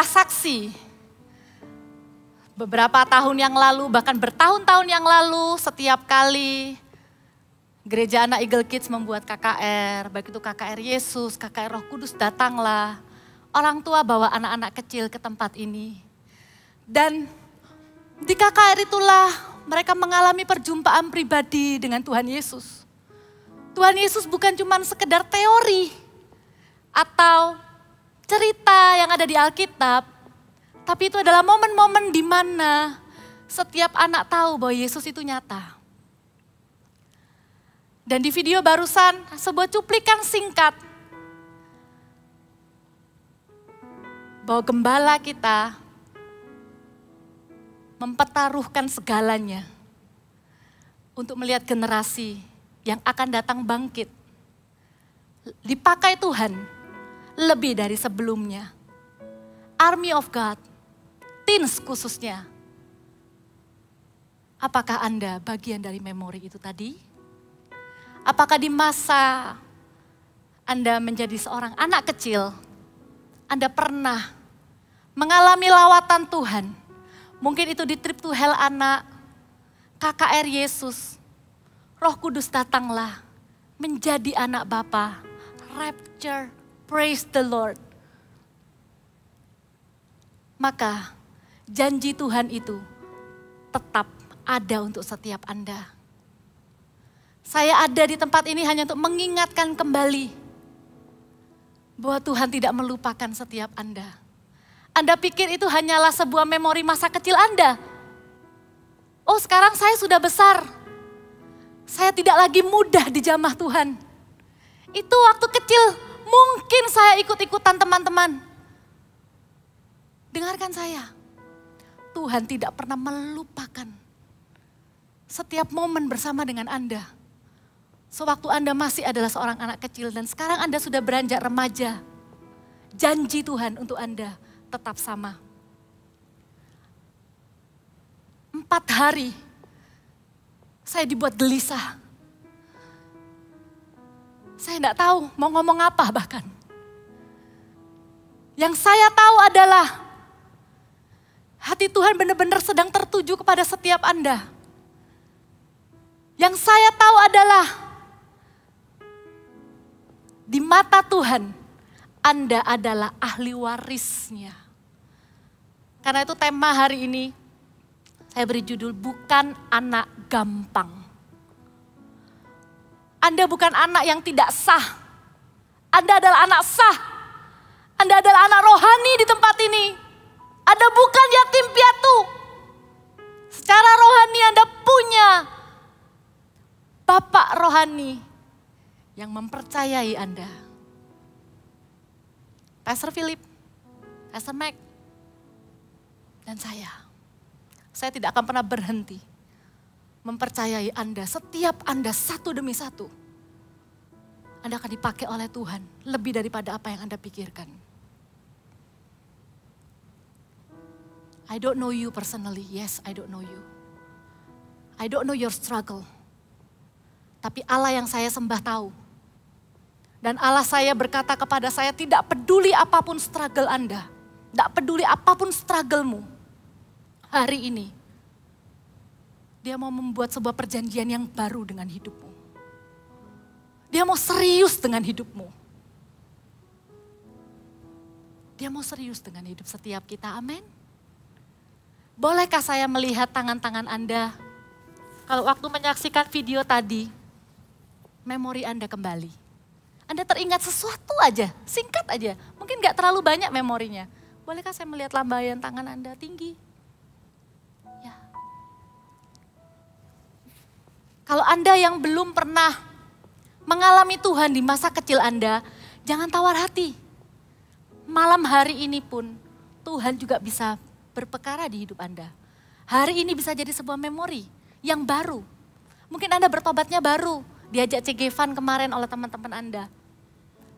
adalah saksi. Beberapa tahun yang lalu, bahkan bertahun-tahun yang lalu, setiap kali Gereja Anak Eagle Kids membuat KKR, baik itu KKR Yesus, KKR Roh Kudus, datanglah. Orang tua bawa anak-anak kecil ke tempat ini. Dan di KKR itulah mereka mengalami perjumpaan pribadi dengan Tuhan Yesus. Tuhan Yesus bukan cuma sekedar teori atau cerita yang ada di Alkitab, tapi itu adalah momen-momen di mana setiap anak tahu bahwa Yesus itu nyata. Dan di video barusan, sebuah cuplikan singkat bahwa gembala kita mempertaruhkan segalanya untuk melihat generasi yang akan datang bangkit. Dipakai Tuhan lebih dari sebelumnya. Army of God, teens khususnya. Apakah Anda bagian dari memori itu tadi? Apakah di masa Anda menjadi seorang anak kecil, Anda pernah mengalami lawatan Tuhan? Mungkin itu di Trip to Hell anak, KKR Yesus, Roh Kudus datanglah menjadi anak Bapa, rapture, praise the Lord. Maka janji Tuhan itu tetap ada untuk setiap Anda. Saya ada di tempat ini hanya untuk mengingatkan kembali bahwa Tuhan tidak melupakan setiap Anda. Anda pikir itu hanyalah sebuah memori masa kecil Anda. Oh, sekarang saya sudah besar. Saya tidak lagi muda di jamah Tuhan. Itu waktu kecil mungkin saya ikut-ikutan teman-teman. Dengarkan saya. Tuhan tidak pernah melupakan setiap momen bersama dengan Anda. Sewaktu Anda masih adalah seorang anak kecil dan sekarang Anda sudah beranjak remaja. Janji Tuhan untuk Anda tetap sama. 4 hari saya dibuat gelisah. Saya tidak tahu mau ngomong apa bahkan. Yang saya tahu adalah hati Tuhan benar-benar sedang tertuju kepada setiap Anda. Yang saya tahu adalah di mata Tuhan Anda adalah ahli warisnya. Karena itu tema hari ini saya beri judul bukan anak gampang. Anda bukan anak yang tidak sah. Anda adalah anak sah. Anda adalah anak rohani di tempat ini. Anda bukan yatim piatu. Secara rohani Anda punya Bapak rohani yang mempercayai Anda. Pastor Philip, Pastor Mac, dan saya tidak akan pernah berhenti mempercayai Anda. Setiap Anda satu demi satu, Anda akan dipakai oleh Tuhan lebih daripada apa yang Anda pikirkan. I don't know you personally, yes I don't know you. I don't know your struggle. Tapi Allah yang saya sembah tahu. Dan Allah saya berkata kepada saya, tidak peduli apapun struggle Anda. Tidak peduli apapun struggle-mu. Hari ini, Dia mau membuat sebuah perjanjian yang baru dengan hidupmu. Dia mau serius dengan hidupmu. Dia mau serius dengan hidup setiap kita, amin. Bolehkah saya melihat tangan-tangan Anda? Kalau waktu menyaksikan video tadi, memori Anda kembali. Anda teringat sesuatu aja, singkat aja. Mungkin gak terlalu banyak memorinya. Bolehkah saya melihat lambaian tangan Anda tinggi? Ya. Kalau Anda yang belum pernah mengalami Tuhan di masa kecil Anda, jangan tawar hati. Malam hari ini pun Tuhan juga bisa berperkara di hidup Anda. Hari ini bisa jadi sebuah memori yang baru. Mungkin Anda bertobatnya baru, diajak CG Fun kemarin oleh teman-teman Anda.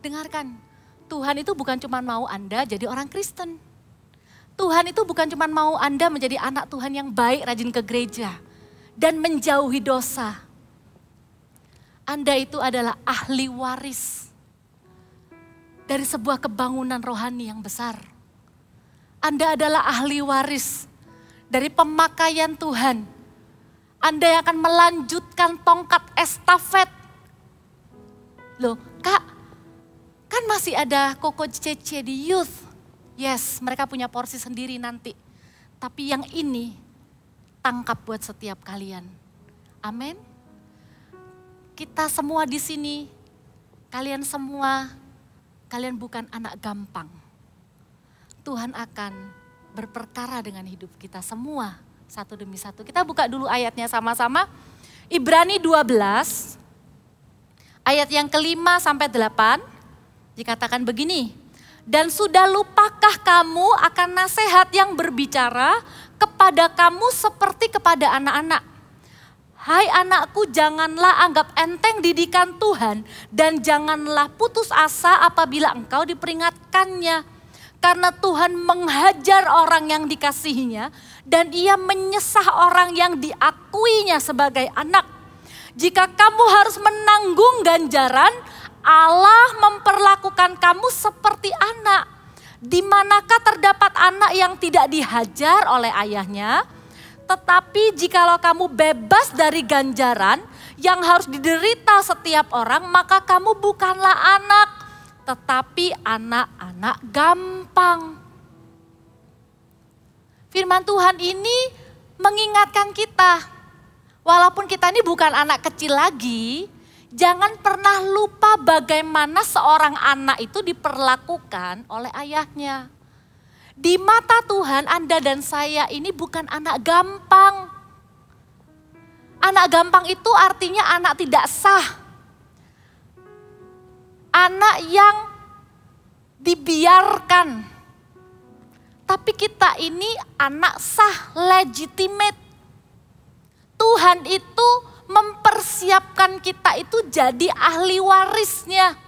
Dengarkan, Tuhan itu bukan cuma mau Anda jadi orang Kristen. Tuhan itu bukan cuma mau Anda menjadi anak Tuhan yang baik, rajin ke gereja. Dan menjauhi dosa. Anda itu adalah ahli waris dari sebuah kebangunan rohani yang besar. Anda adalah ahli waris dari pemakaian Tuhan. Anda yang akan melanjutkan tongkat estafet. Loh, Kak, kan masih ada Koko Cece di youth. Yes, mereka punya porsi sendiri nanti. Tapi yang ini tangkap buat setiap kalian. Amin. Kita semua di sini, kalian semua, kalian bukan anak gampang. Tuhan akan berperkara dengan hidup kita semua, satu demi satu. Kita buka dulu ayatnya sama-sama. Ibrani 12, ayat yang ke-5 sampai 8, dikatakan begini. Dan sudah lupakah kamu akan nasihat yang berbicara kepada kamu seperti kepada anak-anak? Hai anakku, janganlah anggap enteng didikan Tuhan dan janganlah putus asa apabila engkau diperingatkannya. Karena Tuhan menghajar orang yang dikasihinya dan ia menyesah orang yang diakuinya sebagai anak. Jika kamu harus menanggung ganjaran, Allah memperlakukan kamu seperti anak. Di manakah terdapat anak yang tidak dihajar oleh ayahnya? Tetapi jikalau kamu bebas dari ganjaran yang harus diderita setiap orang, maka kamu bukanlah anak, tetapi anak-anak gampang. Firman Tuhan ini mengingatkan kita, walaupun kita ini bukan anak kecil lagi, jangan pernah lupa bagaimana seorang anak itu diperlakukan oleh ayahnya. Di mata Tuhan, Anda dan saya ini bukan anak gampang. Anak gampang itu artinya anak tidak sah. Anak yang dibiarkan. Tapi kita ini anak sah, legitimate. Tuhan itu mempersiapkan kita itu jadi ahli warisnya.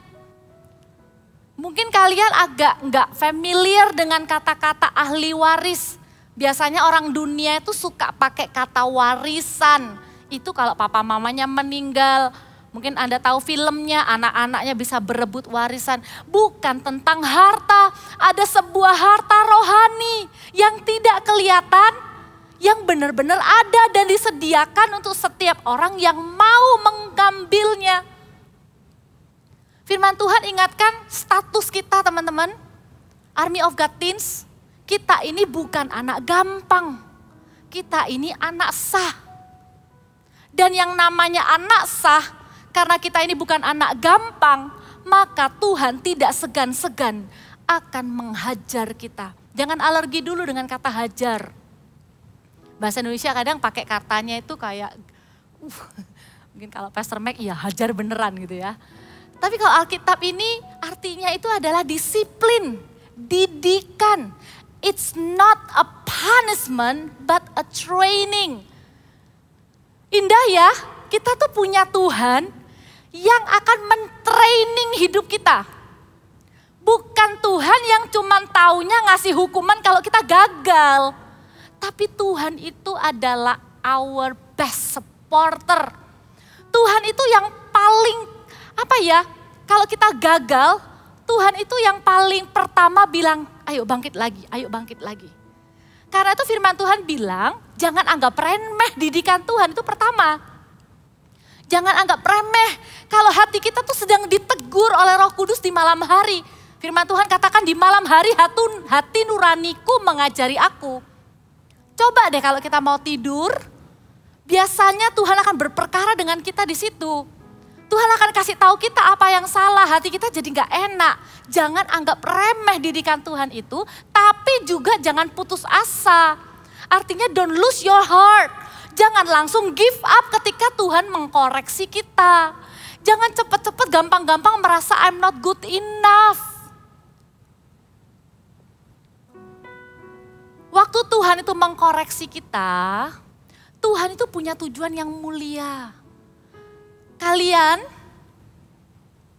Mungkin kalian agak nggak familiar dengan kata-kata ahli waris. Biasanya orang dunia itu suka pakai kata warisan. Itu kalau papa mamanya meninggal. Mungkin Anda tahu filmnya, anak-anaknya bisa berebut warisan. Bukan tentang harta, ada sebuah harta rohani yang tidak kelihatan, yang benar-benar ada dan disediakan untuk setiap orang yang mau mengambilnya. Firman Tuhan ingatkan status kita teman-teman, Army of God Teens, kita ini bukan anak gampang, kita ini anak sah. Dan yang namanya anak sah, karena kita ini bukan anak gampang, maka Tuhan tidak segan-segan akan menghajar kita. Jangan alergi dulu dengan kata hajar. Bahasa Indonesia kadang pakai katanya itu kayak, mungkin kalau Pastor Mac ya hajar beneran gitu ya. Tapi kalau Alkitab ini artinya itu adalah disiplin, didikan. It's not a punishment but a training. Indah ya, kita tuh punya Tuhan yang akan mentraining hidup kita. Bukan Tuhan yang cuma taunya ngasih hukuman kalau kita gagal. Tapi Tuhan itu adalah our best supporter. Tuhan itu yang paling, kalau kita gagal, Tuhan itu yang paling pertama bilang, ayo bangkit lagi, ayo bangkit lagi. Karena itu firman Tuhan bilang, jangan anggap remeh didikan Tuhan, itu pertama. Jangan anggap remeh kalau hati kita tuh sedang ditegur oleh Roh Kudus di malam hari. Firman Tuhan katakan di malam hari hati nuraniku mengajari aku. Coba deh kalau kita mau tidur, biasanya Tuhan akan berperkara dengan kita di situ. Tuhan akan kasih tahu kita apa yang salah, hati kita jadi gak enak. Jangan anggap remeh didikan Tuhan itu, tapi juga jangan putus asa. Artinya don't lose your heart. Jangan langsung give up ketika Tuhan mengkoreksi kita. Jangan cepat-cepat gampang-gampang merasa I'm not good enough. Waktu Tuhan itu mengkoreksi kita, Tuhan itu punya tujuan yang mulia. Kalian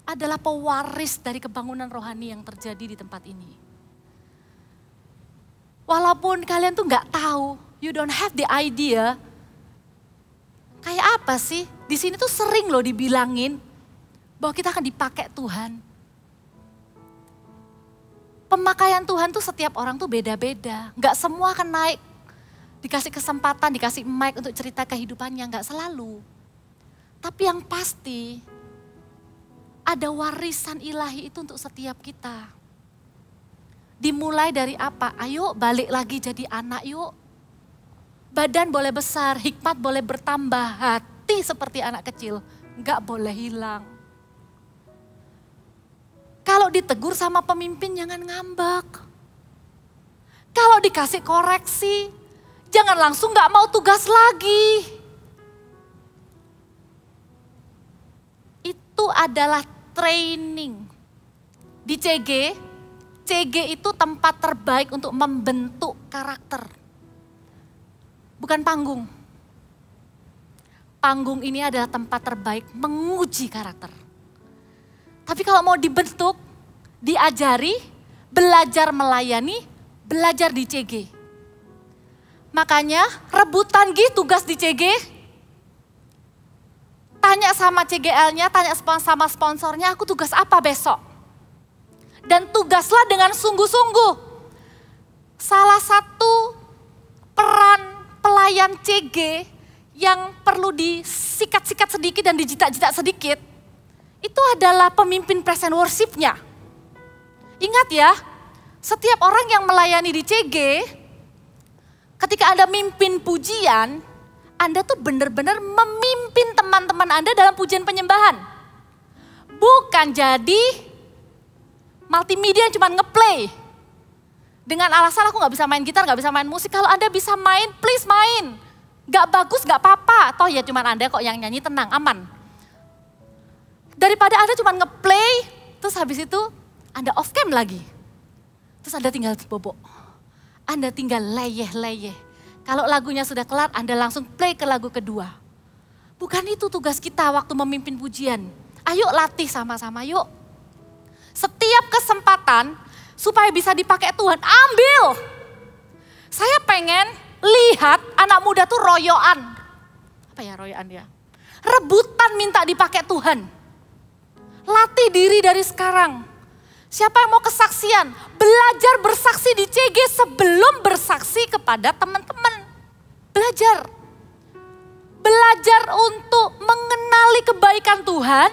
adalah pewaris dari kebangunan rohani yang terjadi di tempat ini. Walaupun kalian tuh gak tahu, you don't have the idea, kayak apa sih? Di sini tuh sering loh dibilangin bahwa kita akan dipakai Tuhan. Pemakaian Tuhan tuh setiap orang tuh beda-beda. Gak semua akan naik, dikasih kesempatan, dikasih mic untuk cerita kehidupannya, gak selalu. Tapi yang pasti, ada warisan ilahi itu untuk setiap kita. Dimulai dari apa? Ayo balik lagi jadi anak yuk. Badan boleh besar, hikmat boleh bertambah, hati seperti anak kecil, gak boleh hilang. Kalau ditegur sama pemimpin jangan ngambek. Kalau dikasih koreksi, jangan langsung gak mau tugas lagi. Itu adalah training. Di CG itu tempat terbaik untuk membentuk karakter. Bukan panggung. Panggung ini adalah tempat terbaik menguji karakter. Tapi kalau mau dibentuk, diajari, belajar melayani, belajar di CG. Makanya rebutan tugas di CG, tanya sama CGL-nya, tanya sama sponsornya, aku tugas apa besok? Dan tugaslah dengan sungguh-sungguh. Salah satu peran pelayan CG yang perlu disikat-sikat sedikit dan dijitak-jitak sedikit, itu adalah pemimpin praise and worship-nya. Ingat ya, setiap orang yang melayani di CG, ketika Anda mimpin pujian, Anda tuh benar-benar memimpin teman-teman Anda dalam pujian penyembahan. Bukan jadi multimedia yang cuma ngeplay. Dengan alasan aku gak bisa main gitar, gak bisa main musik. Kalau Anda bisa main, please main. Gak bagus, gak apa-apa. Toh ya cuma Anda kok yang nyanyi, tenang, aman. Daripada Anda cuma ngeplay, terus habis itu Anda off cam lagi. Terus Anda tinggal bobok. Anda tinggal leyeh-leyeh. Kalau lagunya sudah kelar, Anda langsung play ke lagu kedua. Bukan itu tugas kita waktu memimpin pujian. Ayo latih sama-sama, yuk. Setiap kesempatan supaya bisa dipakai Tuhan, ambil. Saya pengen lihat anak muda tuh royoan. Apa ya royoan ya? Rebutan minta dipakai Tuhan. Latih diri dari sekarang. Siapa yang mau kesaksian? Belajar bersaksi di CG sebelum bersaksi kepada teman-teman. Belajar. Belajar untuk mengenali kebaikan Tuhan.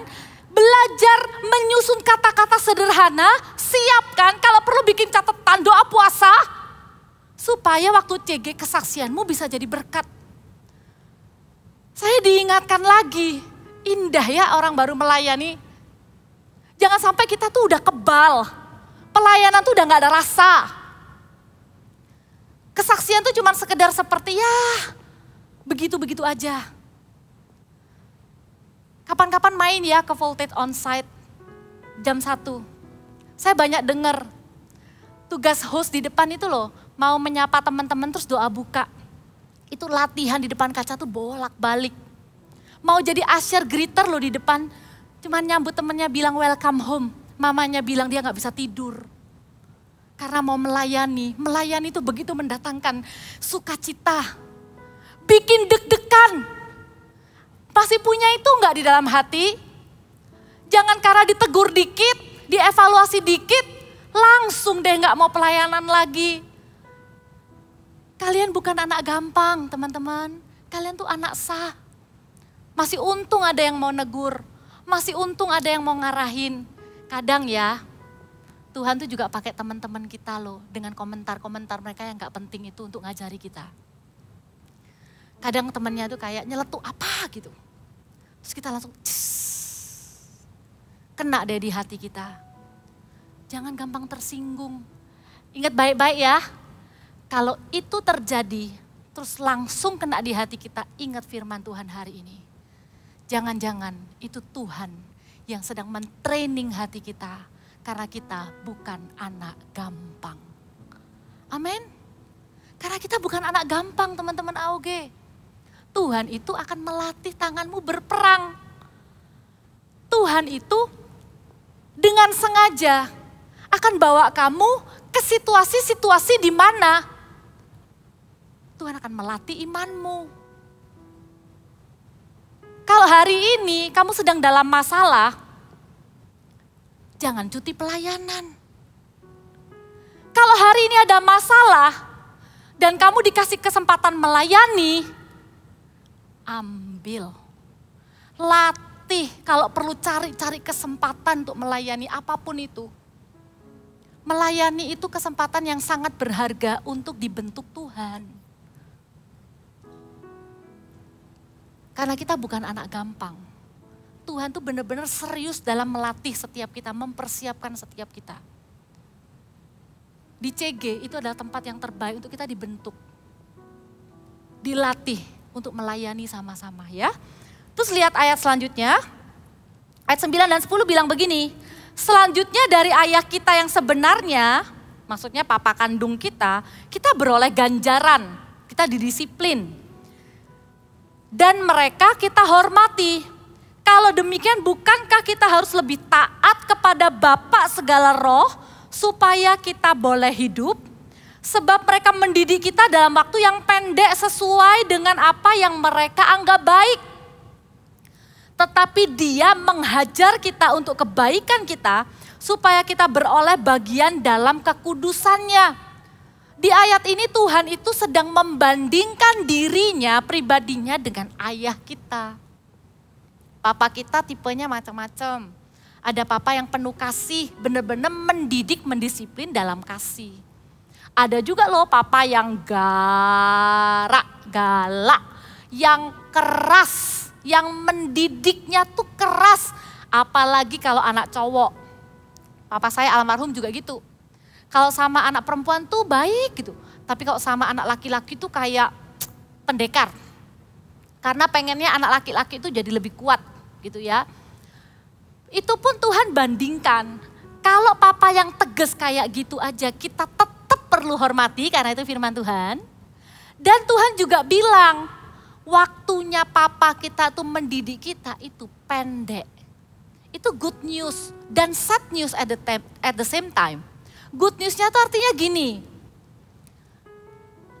Belajar menyusun kata-kata sederhana. Siapkan kalau perlu bikin catatan doa puasa. Supaya waktu CG kesaksianmu bisa jadi berkat. Saya diingatkan lagi. Indah ya orang baru melayani. Jangan sampai kita tuh udah kebal. Pelayanan tuh udah gak ada rasa. Kesaksian tuh cuma sekedar seperti ya begitu-begitu aja. Kapan-kapan main ya ke Voltage Onsite jam 1. Saya banyak dengar tugas host di depan itu loh. Mau menyapa teman-teman terus doa buka. Itu latihan di depan kaca tuh bolak-balik. Mau jadi usher greeter loh di depan. Cuman nyambut temennya bilang welcome home. Mamanya bilang dia gak bisa tidur. Karena mau melayani. Melayani itu begitu mendatangkan sukacita. Bikin deg-degan. Masih punya itu gak di dalam hati? Jangan karena ditegur dikit, dievaluasi dikit, langsung deh gak mau pelayanan lagi. Kalian bukan anak gampang teman-teman. Kalian tuh anak sah. Masih untung ada yang mau negur. Masih untung ada yang mau ngarahin. Kadang ya, Tuhan tuh juga pakai teman-teman kita loh. Dengan komentar-komentar mereka yang gak penting itu untuk ngajari kita. Kadang temennya tuh kayak nyeletuk apa gitu. Terus kita langsung kena deh di hati kita. Jangan gampang tersinggung. Ingat baik-baik ya. Kalau itu terjadi, terus langsung kena di hati kita, ingat firman Tuhan hari ini. Jangan-jangan itu Tuhan yang sedang mentraining hati kita karena kita bukan anak gampang. Amin. Karena kita bukan anak gampang teman-teman AOG. Tuhan itu akan melatih tanganmu berperang. Tuhan itu dengan sengaja akan bawa kamu ke situasi-situasi di mana Tuhan akan melatih imanmu. Kalau hari ini kamu sedang dalam masalah, jangan cuti pelayanan. kalau hari ini ada masalah dan kamu dikasih kesempatan melayani, ambil. Latih kalau perlu cari kesempatan untuk melayani apapun itu. Melayani itu kesempatan yang sangat berharga untuk dibentuk Tuhan. Karena kita bukan anak gampang. Tuhan tuh benar-benar serius dalam melatih setiap kita, mempersiapkan setiap kita. Di CG itu adalah tempat yang terbaik untuk kita dibentuk. Dilatih untuk melayani sama-sama ya. Terus lihat ayat selanjutnya. Ayat 9 dan 10 bilang begini. Selanjutnya dari ayah kita yang sebenarnya, maksudnya papa kandung kita beroleh ganjaran. Kita didisiplin. Dan mereka kita hormati. Kalau demikian bukankah kita harus lebih taat kepada Bapa segala roh supaya kita boleh hidup? Sebab mereka mendidik kita dalam waktu yang pendek sesuai dengan apa yang mereka anggap baik. Tetapi Dia menghajar kita untuk kebaikan kita supaya kita beroleh bagian dalam kekudusannya. Di ayat ini Tuhan itu sedang membandingkan dirinya, pribadinya dengan ayah kita. Papa kita tipenya macam-macam. Ada papa yang penuh kasih, benar-benar mendidik, mendisiplin dalam kasih. Ada juga loh papa yang galak, yang keras, yang mendidiknya tuh keras. Apalagi kalau anak cowok. Papa saya almarhum juga gitu. Kalau sama anak perempuan tuh baik gitu. Tapi kalau sama anak laki-laki tuh kayak pendekar. Karena pengennya anak laki-laki itu jadi lebih kuat gitu ya. Itu pun Tuhan bandingkan. Kalau papa yang tegas kayak gitu aja kita tetap perlu hormati karena itu firman Tuhan. Dan Tuhan juga bilang waktunya papa kita tuh mendidik kita itu pendek. Itu good news dan sad news at the same time. Good newsnya tuh artinya gini,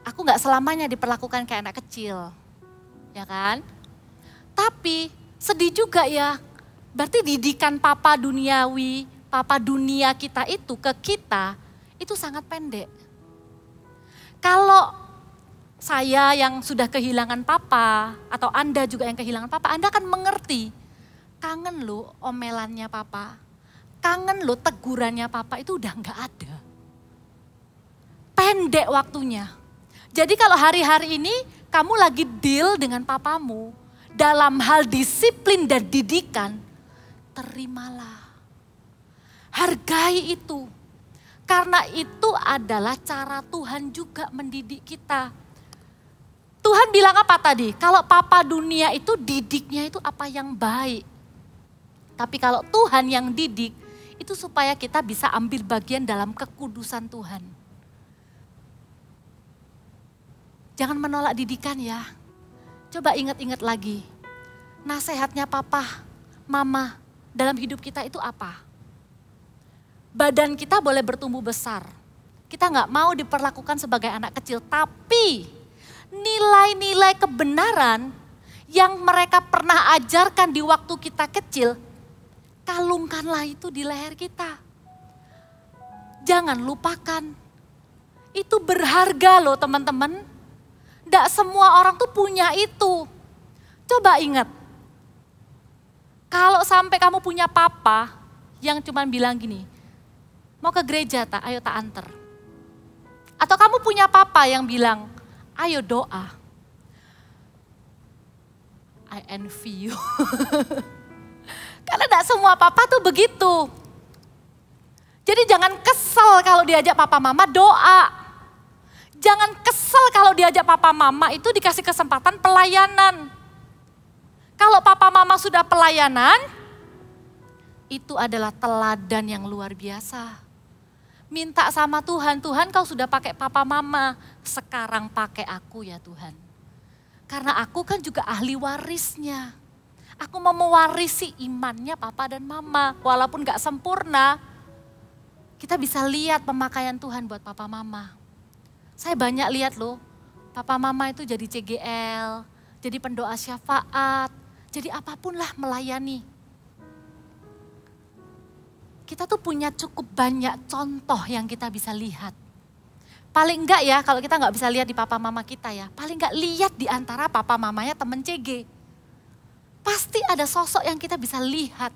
aku gak selamanya diperlakukan kayak anak kecil, ya kan? Tapi sedih juga ya, berarti didikan papa duniawi, papa dunia kita itu ke kita, itu sangat pendek. Kalau saya yang sudah kehilangan papa, atau Anda juga yang kehilangan papa, Anda akan mengerti, kangen lo omelannya papa. Kangen lo tegurannya papa itu udah gak ada. Pendek waktunya. Jadi kalau hari-hari ini kamu lagi deal dengan papamu dalam hal disiplin dan didikan, terimalah. Hargai itu. Karena itu adalah cara Tuhan juga mendidik kita. Tuhan bilang apa tadi? Kalau papa dunia itu didiknya itu apa yang baik. Tapi kalau Tuhan yang didik, itu supaya kita bisa ambil bagian dalam kekudusan Tuhan. Jangan menolak didikan ya. Coba ingat-ingat lagi. Nasihatnya papa, mama dalam hidup kita itu apa? Badan kita boleh bertumbuh besar. Kita gak mau diperlakukan sebagai anak kecil. Tapi nilai-nilai kebenaran yang mereka pernah ajarkan di waktu kita kecil, kalungkanlah itu di leher kita. Jangan lupakan. Itu berharga loh teman-teman. Tidak semua orang tuh punya itu. Coba ingat. Kalau sampai kamu punya papa yang cuman bilang gini, mau ke gereja tak? Ayo tak anter. Atau kamu punya papa yang bilang, ayo doa. I envy you. Karena tidak semua papa tuh begitu. Jadi jangan kesel kalau diajak papa mama doa. Jangan kesel kalau diajak papa mama itu dikasih kesempatan pelayanan. Kalau papa mama sudah pelayanan, itu adalah teladan yang luar biasa. Minta sama Tuhan, Tuhan kau sudah pakai papa mama, sekarang pakai aku ya Tuhan. Karena aku kan juga ahli warisnya. Aku mau mewarisi imannya papa dan mama. Walaupun gak sempurna, kita bisa lihat pemakaian Tuhan buat papa mama. Saya banyak lihat loh, papa mama itu jadi CGL, jadi pendoa syafaat, jadi apapun lah melayani. Kita tuh punya cukup banyak contoh yang kita bisa lihat. Paling enggak ya, kalau kita nggak bisa lihat di papa mama kita ya, paling enggak lihat di antara papa mamanya temen CG. Pasti ada sosok yang kita bisa lihat.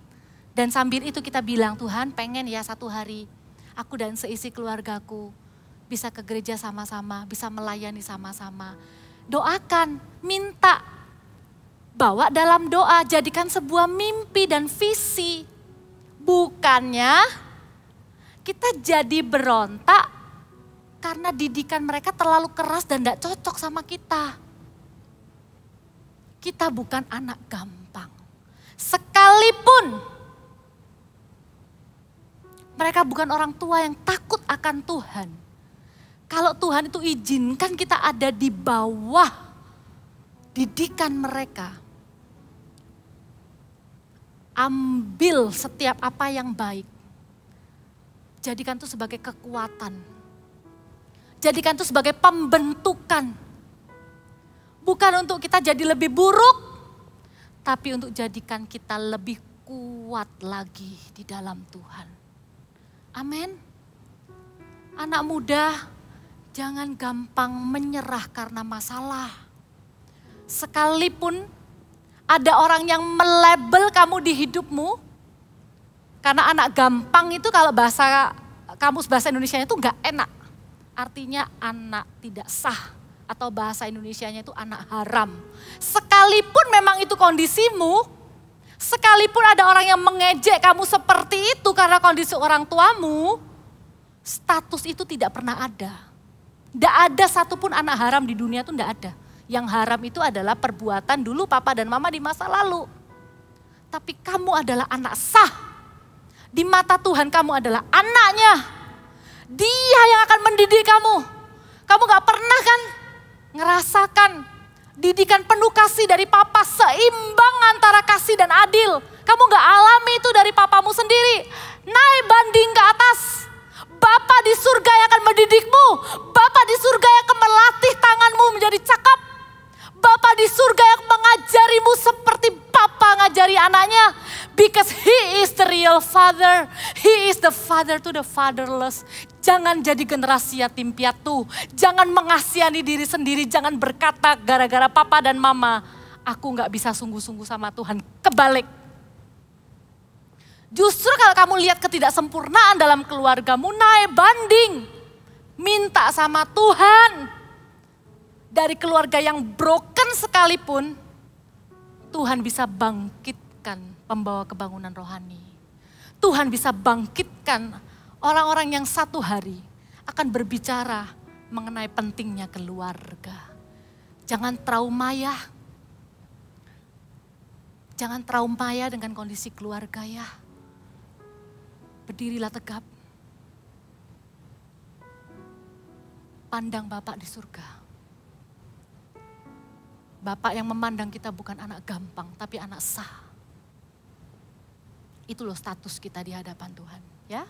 Dan sambil itu kita bilang, Tuhan pengen ya satu hari aku dan seisi keluargaku bisa ke gereja sama-sama, bisa melayani sama-sama. Doakan, minta, bawa dalam doa, jadikan sebuah mimpi dan visi. Bukannya kita jadi berontak karena didikan mereka terlalu keras dan tidak cocok sama kita. Kita bukan anak gampang. Sekalipun mereka bukan orang tua yang takut akan Tuhan. Kalau Tuhan itu izinkan kita ada di bawah didikan mereka. Ambil setiap apa yang baik. Jadikan itu sebagai kekuatan. Jadikan itu sebagai pembentukan. Bukan untuk kita jadi lebih buruk, tapi untuk jadikan kita lebih kuat lagi di dalam Tuhan. Amin. Anak muda, jangan gampang menyerah karena masalah. Sekalipun ada orang yang melabel kamu di hidupmu, karena anak gampang itu kalau kamus bahasa Indonesianya itu enggak enak. Artinya anak tidak sah atau bahasa Indonesianya itu anak haram. Sekalipun memang itu kondisimu, sekalipun ada orang yang mengejek kamu seperti itu karena kondisi orang tuamu, status itu tidak pernah ada. Tidak ada satupun anak haram di dunia itu tidak ada. Yang haram itu adalah perbuatan dulu papa dan mama di masa lalu. Tapi kamu adalah anak sah. Di mata Tuhan kamu adalah anaknya. Dia yang akan mendidik kamu. Kamu gak pernah kan ngerasakan didikan penuh kasih dari papa, seimbang antara kasih dan adil. Kamu gak alami itu dari papamu sendiri. Naik banding ke atas. Bapa di surga yang akan mendidikmu. Bapa di surga yang akan melatih tanganmu menjadi cakap. Bapa di surga yang mengajarimu seperti papa ngajari anaknya. Because he is the real father. He is the father to the fatherless. Jangan jadi generasi yatim piatu. Jangan mengasihani diri sendiri. Jangan berkata gara-gara papa dan mama, aku gak bisa sungguh-sungguh sama Tuhan. Kebalik. Justru kalau kamu lihat ketidaksempurnaan dalam keluargamu, naik banding. Minta sama Tuhan. Dari keluarga yang broken sekalipun, Tuhan bisa bangkitkan pembawa kebangunan rohani. Tuhan bisa bangkitkan orang-orang yang satu hari akan berbicara mengenai pentingnya keluarga. Jangan trauma ya. Jangan trauma ya dengan kondisi keluarga ya. Berdirilah tegap. Pandang Bapak di surga. Bapak yang memandang kita bukan anak gampang, tapi anak sah. Itu loh status kita di hadapan Tuhan. Ya.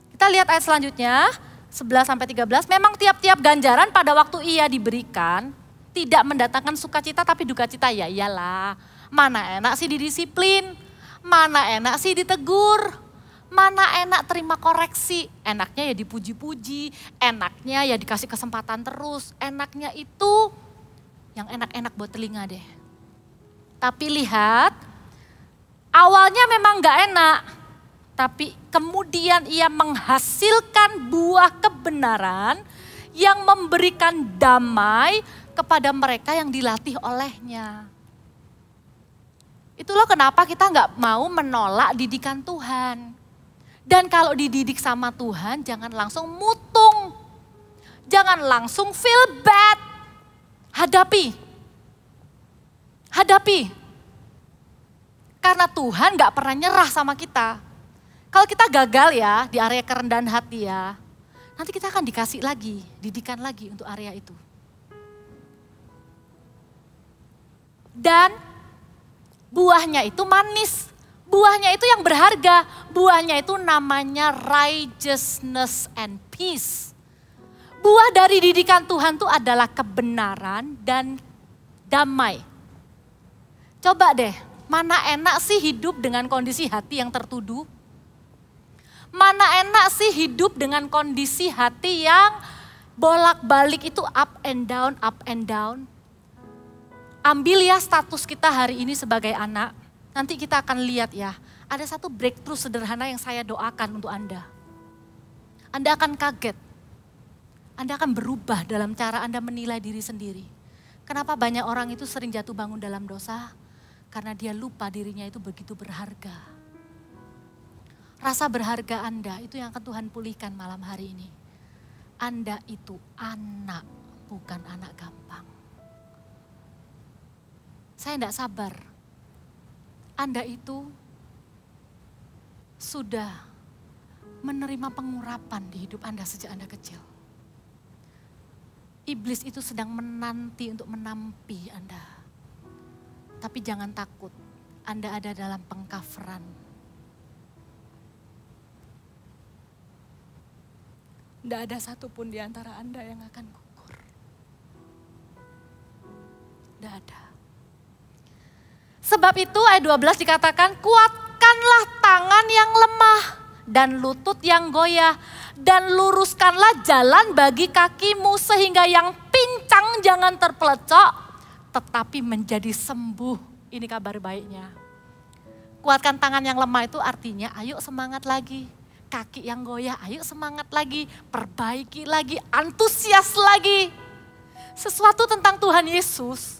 Kita lihat ayat selanjutnya, 11-13. Memang tiap-tiap ganjaran pada waktu ia diberikan, tidak mendatangkan sukacita tapi duka cita. Ya iyalah, mana enak sih didisiplin, mana enak sih ditegur, mana enak terima koreksi. Enaknya ya dipuji-puji, enaknya ya dikasih kesempatan terus, enaknya itu yang enak-enak buat telinga deh. Tapi lihat, awalnya memang gak enak. Tapi kemudian ia menghasilkan buah kebenaran yang memberikan damai kepada mereka yang dilatih olehnya. Itulah kenapa kita gak mau menolak didikan Tuhan. Dan kalau dididik sama Tuhan jangan langsung mutung. Jangan langsung feel bad. Hadapi. Karena Tuhan gak pernah nyerah sama kita. Kalau kita gagal ya di area kerendahan hati ya, nanti kita akan dikasih lagi, didikan lagi untuk area itu. Dan buahnya itu manis, buahnya itu yang berharga, buahnya itu namanya righteousness and peace. Buah dari didikan Tuhan itu adalah kebenaran dan damai. Coba deh, mana enak sih hidup dengan kondisi hati yang tertuduh? Mana enak sih hidup dengan kondisi hati yang Bolak-balik itu up and down, up and down. Ambil ya status kita hari ini sebagai anak. Nanti kita akan lihat ya, ada satu breakthrough sederhana yang saya doakan untuk Anda. Anda akan kaget. Anda akan berubah dalam cara Anda menilai diri sendiri. Kenapa banyak orang itu sering jatuh bangun dalam dosa? Karena dia lupa dirinya itu begitu berharga. Rasa berharga Anda itu yang akan Tuhan pulihkan malam hari ini. Anda itu anak, bukan anak gampang. Saya tidak sabar. Anda itu sudah menerima pengurapan di hidup Anda sejak Anda kecil. Iblis itu sedang menanti untuk menampi Anda. Tapi jangan takut, Anda ada dalam pengcoveran. Tidak ada satupun di antara Anda yang akan gugur. Tidak ada. Sebab itu ayat 12 dikatakan, kuatkanlah tangan yang lemah dan lutut yang goyah. Dan luruskanlah jalan bagi kakimu sehingga yang pincang jangan terpelecok. Tetapi menjadi sembuh. Ini kabar baiknya. Kuatkan tangan yang lemah itu artinya ayo semangat lagi. Kaki yang goyah, ayo semangat lagi, perbaiki lagi, antusias lagi. Sesuatu tentang Tuhan Yesus,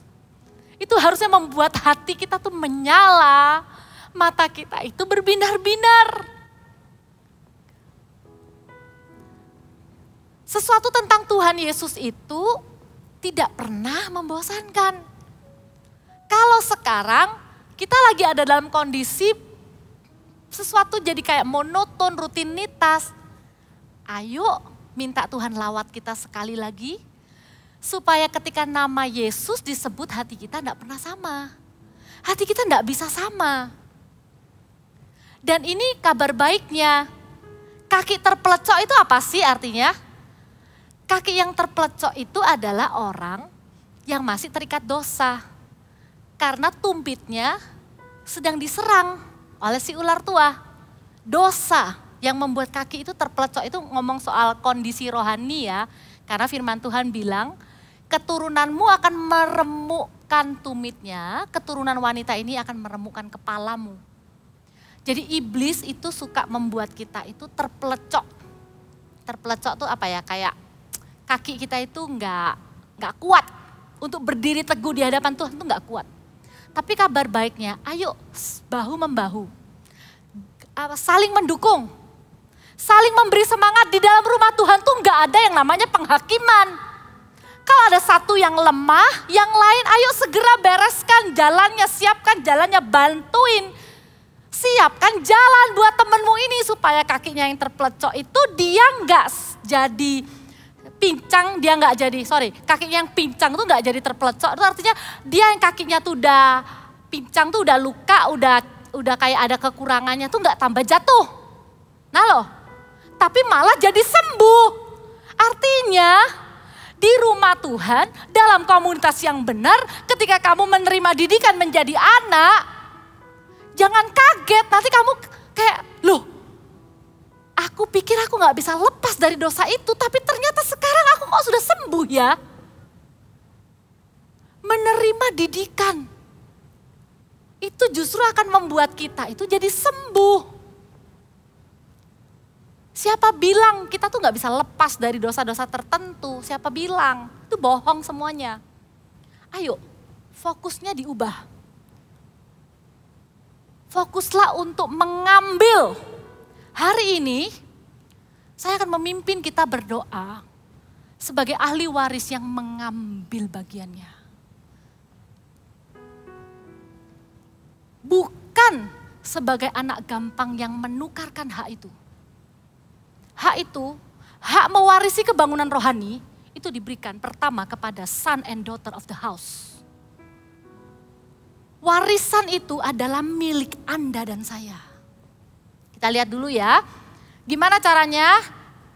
itu harusnya membuat hati kita tuh menyala, mata kita itu berbinar-binar. Sesuatu tentang Tuhan Yesus itu tidak pernah membosankan. Kalau sekarang kita lagi ada dalam kondisi sesuatu jadi kayak monoton, rutinitas. Ayo minta Tuhan lawat kita sekali lagi. Supaya ketika nama Yesus disebut hati kita tidak pernah sama. Hati kita tidak bisa sama. Dan ini kabar baiknya. Kaki terpelecok itu apa sih artinya? Kaki yang terpelecok itu adalah orang yang masih terikat dosa. Karena tumpitnya sedang diserang oleh si ular tua. Dosa yang membuat kaki itu terpelecok itu ngomong soal kondisi rohani ya. Karena firman Tuhan bilang, keturunanmu akan meremukkan tumitnya, keturunan wanita ini akan meremukkan kepalamu. Jadi iblis itu suka membuat kita itu terpelecok. Terpelecok tuh apa ya, kayak kaki kita itu nggak kuat untuk berdiri teguh di hadapan Tuhan, itu nggak kuat. Tapi kabar baiknya, ayo bahu-membahu, saling mendukung, saling memberi semangat. Di dalam rumah Tuhan tuh nggak ada yang namanya penghakiman. Kalau ada satu yang lemah, yang lain ayo segera bereskan jalannya, siapkan jalannya, bantuin. Siapkan jalan buat temenmu ini supaya kakinya yang terpelecok itu dia nggak jadi pincang, dia nggak jadi, kaki yang pincang tuh nggak jadi terpelecok. Itu artinya dia yang kakinya tuh udah pincang tuh udah luka, udah kayak ada kekurangannya tuh nggak tambah jatuh. Nah loh, tapi malah jadi sembuh. Artinya di rumah Tuhan, dalam komunitas yang benar, ketika kamu menerima didikan menjadi anak, jangan kaget nanti kamu kayak, loh, aku pikir aku gak bisa lepas dari dosa itu, tapi ternyata sekarang aku kok sudah sembuh ya. Menerima didikan, itu justru akan membuat kita itu jadi sembuh. Siapa bilang kita tuh gak bisa lepas dari dosa-dosa tertentu, siapa bilang, itu bohong semuanya. Ayo, fokusnya diubah. Fokuslah untuk mengambil. Hari ini saya akan memimpin kita berdoa sebagai ahli waris yang mengambil bagiannya. Bukan sebagai anak gampang yang menukarkan hak itu. Hak itu, hak mewarisi kebangunan rohani itu diberikan pertama kepada son and daughter of the house. Warisan itu adalah milik Anda dan saya. Kita lihat dulu ya, gimana caranya?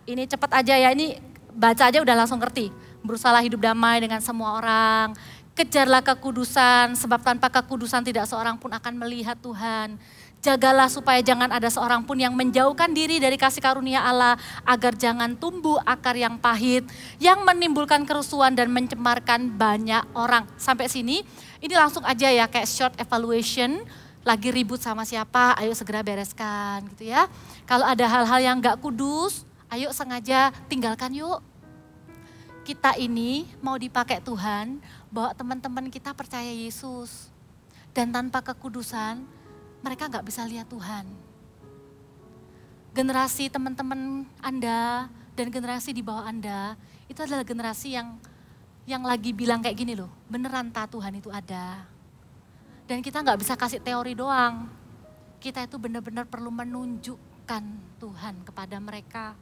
Ini cepat aja ya, ini baca aja udah langsung ngerti. Berusahalah hidup damai dengan semua orang, kejarlah kekudusan, sebab tanpa kekudusan tidak seorang pun akan melihat Tuhan. Jagalah supaya jangan ada seorang pun yang menjauhkan diri dari kasih karunia Allah, agar jangan tumbuh akar yang pahit, yang menimbulkan kerusuhan dan mencemarkan banyak orang. Sampai sini, ini langsung aja ya kayak short evaluation, lagi ribut sama siapa, ayo segera bereskan gitu ya. Kalau ada hal-hal yang gak kudus, ayo sengaja tinggalkan yuk. Kita ini mau dipakai Tuhan, bawa teman-teman kita percaya Yesus. Dan tanpa kekudusan, mereka gak bisa lihat Tuhan. Generasi teman-teman Anda dan generasi di bawah Anda, itu adalah generasi yang lagi bilang kayak gini loh, beneran Tuhan itu ada. Dan kita gak bisa kasih teori doang. Kita itu benar-benar perlu menunjukkan Tuhan kepada mereka.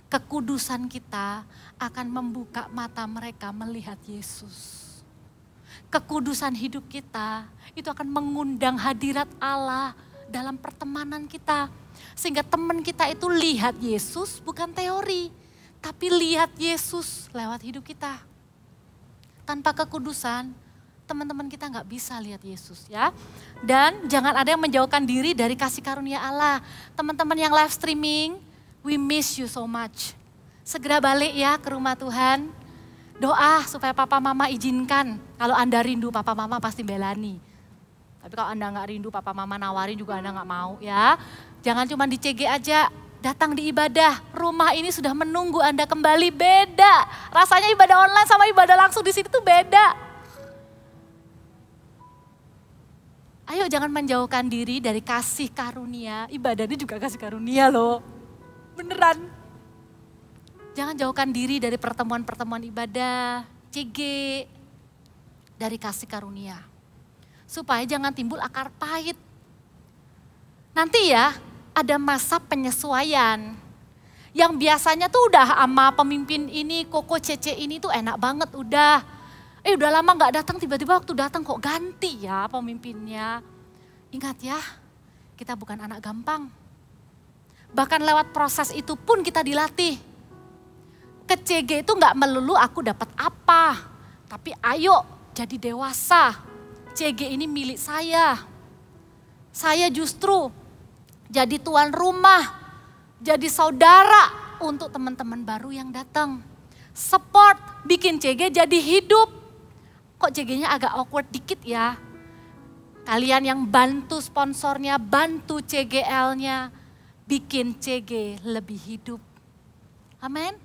Kekudusan kita akan membuka mata mereka melihat Yesus. Kekudusan hidup kita itu akan mengundang hadirat Allah dalam pertemanan kita. Sehingga teman kita itu lihat Yesus bukan teori, tapi lihat Yesus lewat hidup kita. Tanpa kekudusan, teman-teman kita nggak bisa lihat Yesus ya. Dan jangan ada yang menjauhkan diri dari kasih karunia Allah. Teman-teman yang live streaming, we miss you so much. Segera balik ya ke rumah Tuhan. Doa supaya papa mama izinkan. Kalau Anda rindu papa mama pasti belani. Tapi kalau Anda nggak rindu papa mama nawarin juga Anda nggak mau ya. Jangan cuma di CG aja, datang di ibadah. Rumah ini sudah menunggu Anda kembali, beda. Rasanya ibadah online sama ibadah langsung di sini tuh beda. Ayo jangan menjauhkan diri dari kasih karunia. Ibadah ini juga kasih karunia loh. Beneran. Jangan jauhkan diri dari pertemuan-pertemuan ibadah, CG, dari kasih karunia. Supaya jangan timbul akar pahit. Nanti ya ada masa penyesuaian. Yang biasanya tuh udah sama pemimpin ini, Koko Cece ini tuh enak banget udah. Udah lama gak datang, tiba-tiba waktu datang kok ganti ya pemimpinnya. Ingat ya, kita bukan anak gampang. Bahkan lewat proses itu pun kita dilatih. Ke CG itu gak melulu aku dapat apa, tapi ayo jadi dewasa. CG ini milik saya. Saya justru jadi tuan rumah, jadi saudara untuk teman-teman baru yang datang. Support, bikin CG jadi hidup. Kok CG-nya agak awkward dikit ya. Kalian yang bantu sponsornya, bantu CGL-nya, bikin CG lebih hidup. Amin.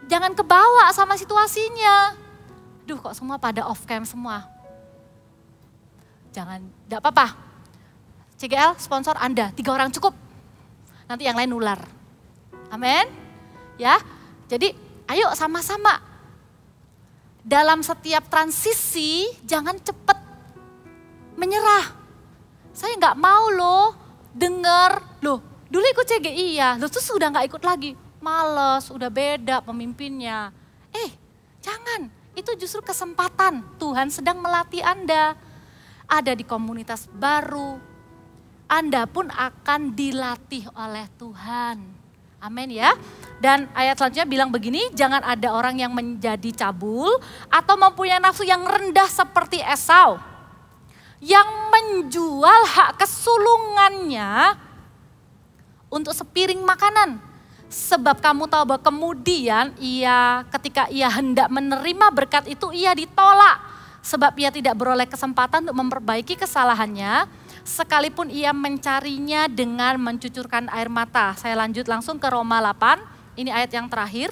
Jangan kebawa sama situasinya. Duh kok semua pada off cam semua. Jangan, enggak apa-apa. CGL sponsor Anda, 3 orang cukup. Nanti yang lain nular. Amin. Ya, jadi ayo sama-sama. Dalam setiap transisi jangan cepat menyerah. Saya nggak mau loh denger, loh dulu ikut CG iya, loh terus udah nggak ikut lagi. Males, udah beda pemimpinnya. Jangan, itu justru kesempatan Tuhan sedang melatih Anda. Ada di komunitas baru, Anda pun akan dilatih oleh Tuhan. Amin ya. Dan ayat selanjutnya bilang begini, jangan ada orang yang menjadi cabul atau mempunyai nafsu yang rendah seperti Esau. Yang menjual hak kesulungannya untuk sepiring makanan. Sebab kamu tahu bahwa kemudian ketika ia hendak menerima berkat itu ia ditolak. Sebab ia tidak beroleh kesempatan untuk memperbaiki kesalahannya. Sekalipun ia mencarinya dengan mencucurkan air mata. Saya lanjut langsung ke Roma 8. Ini ayat yang terakhir.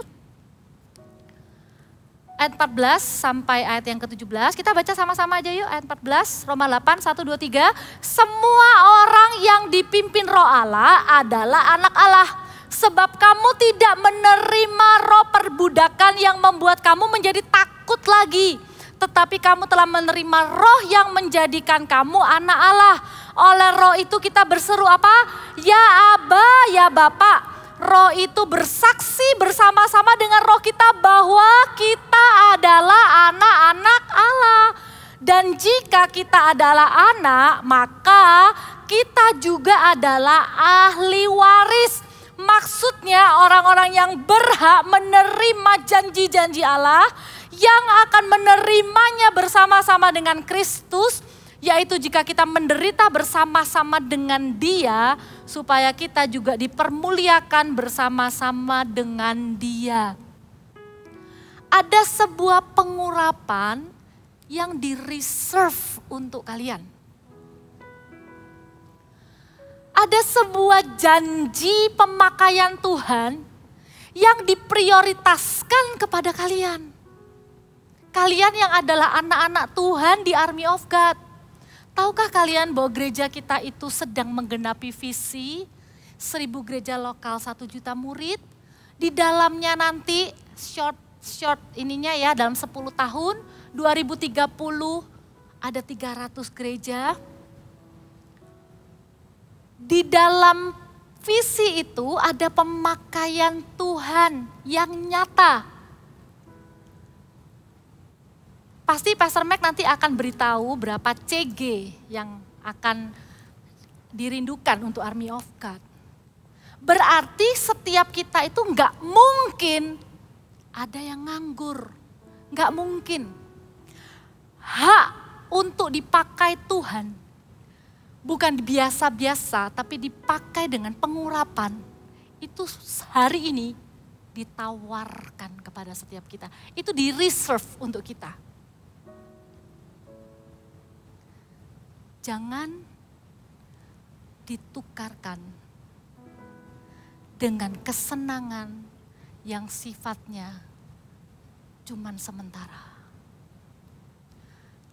Ayat 14 sampai ayat yang ke-17. Kita baca sama-sama aja yuk ayat 14. Roma 8, 1, 2, 3. Semua orang yang dipimpin roh Allah adalah anak Allah. Sebab kamu tidak menerima roh perbudakan yang membuat kamu menjadi takut lagi. Tetapi kamu telah menerima roh yang menjadikan kamu anak Allah. Oleh roh itu kita berseru apa? Ya Aba, ya Bapa. Roh itu bersaksi bersama-sama dengan roh kita bahwa kita adalah anak-anak Allah. Dan jika kita adalah anak, maka kita juga adalah ahli waris. Maksudnya orang-orang yang berhak menerima janji-janji Allah, yang akan menerimanya bersama-sama dengan Kristus, Yaitu jika kita menderita bersama-sama dengan Dia, supaya kita juga dipermuliakan bersama-sama dengan Dia. Ada sebuah pengurapan yang di-reserve untuk kalian. Ada sebuah janji pemakaian Tuhan yang diprioritaskan kepada kalian. Kalian yang adalah anak-anak Tuhan di Army of God. Tahukah kalian bahwa gereja kita itu sedang menggenapi visi 1000 gereja lokal 1 juta murid. Di dalamnya nanti short ininya ya dalam 10 tahun 2030 ada 300 gereja. Di dalam visi itu ada pemakaian Tuhan yang nyata. Pasti Pastor Mac nanti akan beritahu berapa CG yang akan dirindukan untuk Army of God. Berarti setiap kita itu nggak mungkin ada yang nganggur. Nggak mungkin. Hak untuk dipakai Tuhan bukan biasa-biasa tapi dipakai dengan pengurapan. Itu hari ini ditawarkan kepada setiap kita. Itu di-reserve untuk kita. Jangan ditukarkan dengan kesenangan yang sifatnya cuman sementara.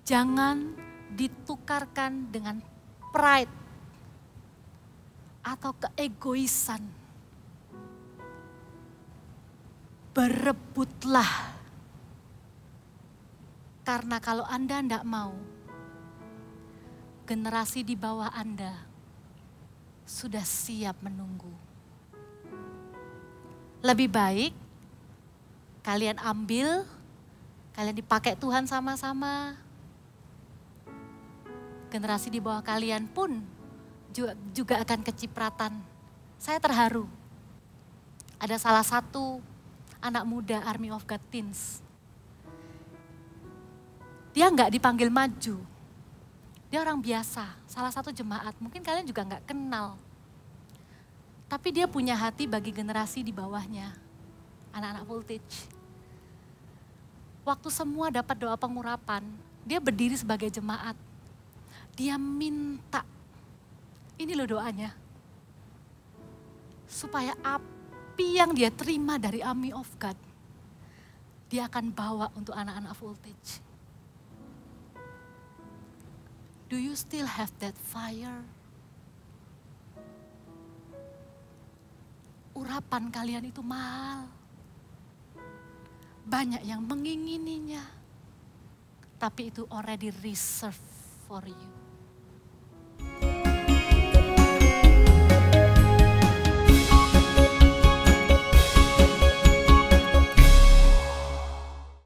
Jangan ditukarkan dengan pride atau keegoisan. Berebutlah. Karena kalau Anda tidak mau, generasi di bawah Anda sudah siap menunggu. Lebih baik kalian ambil, kalian dipakai Tuhan sama-sama. Generasi di bawah kalian pun juga akan kecipratan. Saya terharu. Ada salah satu anak muda Army of God Teens. Dia nggak dipanggil maju. Dia orang biasa, salah satu jemaat, mungkin kalian juga nggak kenal. Tapi dia punya hati bagi generasi di bawahnya, anak-anak voltage. Waktu semua dapat doa pengurapan, dia berdiri sebagai jemaat. Dia minta, ini loh doanya. Supaya api yang dia terima dari Army of God, dia akan bawa untuk anak-anak voltage. Do you still have that fire? Urapan kalian itu mahal. Banyak yang mengingininya. Tapi itu already reserved for you.